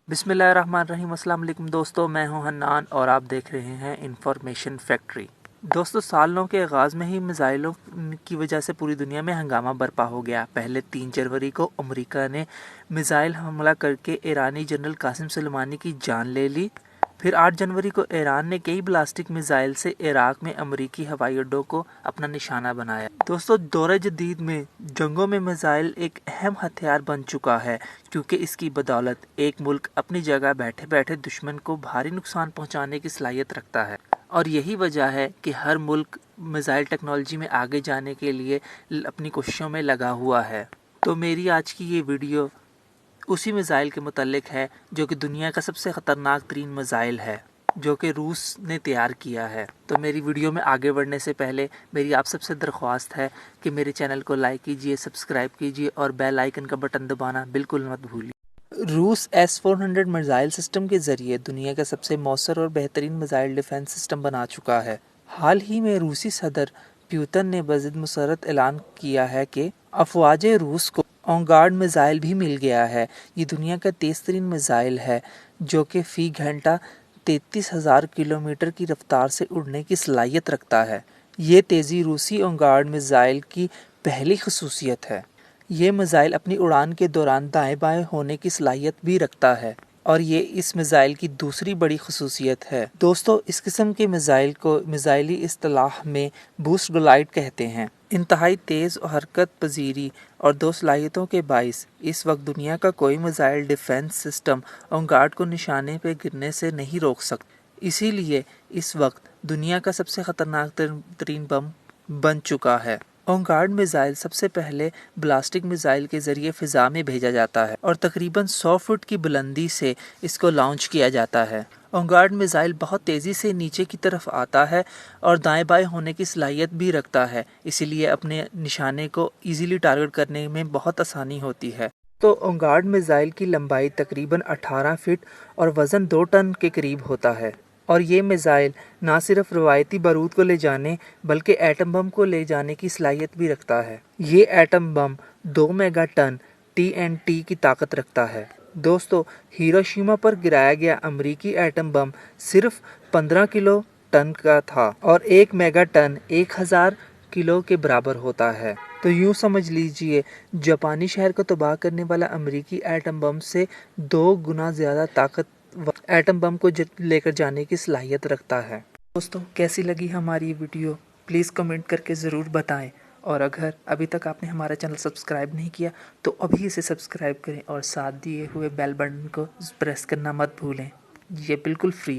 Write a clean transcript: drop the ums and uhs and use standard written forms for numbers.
बिस्मिल्लाहिर्रहमानिर्रहीम। अस्सलाम वालेकुम दोस्तों, मैं हूं हन्नान और आप देख रहे हैं इंफॉर्मेशन फैक्ट्री। दोस्तों, सालों के आगाज़ में ही मिसाइलों की वजह से पूरी दुनिया में हंगामा बरपा हो गया। पहले 3 जनवरी को अमेरिका ने मिसाइल हमला करके ईरानी जनरल कासिम सुलेमानी की जान ले ली। फिर 8 जनवरी को ईरान ने कई बैलिस्टिक मिसाइल से इराक में अमेरिकी हवाई अड्डों को अपना निशाना बनाया। दोस्तों, दौर जदीद में जंगों में मिसाइल एक अहम हथियार बन चुका है, क्योंकि इसकी बदौलत एक मुल्क अपनी जगह बैठे बैठे दुश्मन को भारी नुकसान पहुंचाने की सलाहियत रखता है। और यही वजह है कि हर मुल्क मिसाइल टेक्नोलॉजी में आगे जाने के लिए अपनी कोशिशों में लगा हुआ है। तो मेरी आज की ये वीडियो उसी मिसाइल के मुतल्लिक है जो कि दुनिया का सबसे ख़तरनाक तरीन मिसाइल है, जो कि रूस ने तैयार किया है। तो मेरी वीडियो में आगे बढ़ने से पहले मेरी आप सबसे दरख्वास्त है कि मेरे चैनल को लाइक कीजिए, सब्सक्राइब कीजिए और बेल आइकन का बटन दबाना बिल्कुल मत भूलिए। रूस S-400 मिसाइल सिस्टम के ज़रिए दुनिया का सबसे मौसर और बेहतरीन मिसाइल डिफेंस सिस्टम बना चुका है। हाल ही में रूसी सदर पुतिन ने बज़िद मुसर्रत ऐलान किया है कि अफवाज रूस को ऑन गार्ड मिसाइल भी मिल गया है। ये दुनिया का तेज़ तरीन मिसाइल है, जो कि फ़ी घंटा 33,000 किलोमीटर की रफ्तार से उड़ने की सलाहियत रखता है। ये तेज़ी रूसी ऑन गार्ड मिसाइल की पहली खसूसियत है। ये मिसाइल अपनी उड़ान के दौरान दाएं बाएं होने की सलाहियत भी रखता है, और ये इस मिसाइल की दूसरी बड़ी खसूसियत है। दोस्तों, इस किस्म के मिसाइल को मिसाइली इस्तिलाह में बूस्ट ग्लाइड कहते हैं। इंतहाई तेज़ हरकत पजीरी और दो सलाहियतों के बाइस इस वक्त दुनिया का कोई missile defence system on guard को निशाने पर गिरने से नहीं रोक सकता। इसीलिए इस वक्त दुनिया का सबसे ख़तरनाक तरीन बम बन चुका है। ऑन गार्ड मिसाइल सबसे पहले बैलिस्टिक मिसाइल के ज़रिए फ़िज़ा में भेजा जाता है और तकरीबन 100 फुट की बुलंदी से इसको लॉन्च किया जाता है। ऑन गार्ड मिसाइल बहुत तेज़ी से नीचे की तरफ आता है और दाएं बाएं होने की सलाहियत भी रखता है, इसीलिए अपने निशाने को ईज़िली टारगेट करने में बहुत आसानी होती है। तो ऑन गार्ड मिसाइल की लंबाई तकरीबन 18 फीट और वज़न 2 टन के करीब होता है। और ये मिसाइल ना सिर्फ रवायती बारूद को ले जाने बल्कि एटम बम को ले जाने की सलाहियत भी रखता है। ये atom bomb 2 mega ton TNT की ताकत रखता है। दोस्तों, हिरोशिमा पर गिराया गया अमेरिकी एटम बम सिर्फ 15 किलो टन का था और 1 मेगा टन 1000 किलो के बराबर होता है। तो यूँ समझ लीजिए, जापानी शहर को तबाह करने वाला अमेरिकी एटम बम से 2 गुना ज़्यादा ताकत एटम बम को लेकर जाने की सलाहियत रखता है। दोस्तों, कैसी लगी हमारी ये वीडियो प्लीज़ कमेंट करके ज़रूर बताएं, और अगर अभी तक आपने हमारा चैनल सब्सक्राइब नहीं किया तो अभी इसे सब्सक्राइब करें और साथ दिए हुए बेल बटन को प्रेस करना मत भूलें। ये बिल्कुल फ्री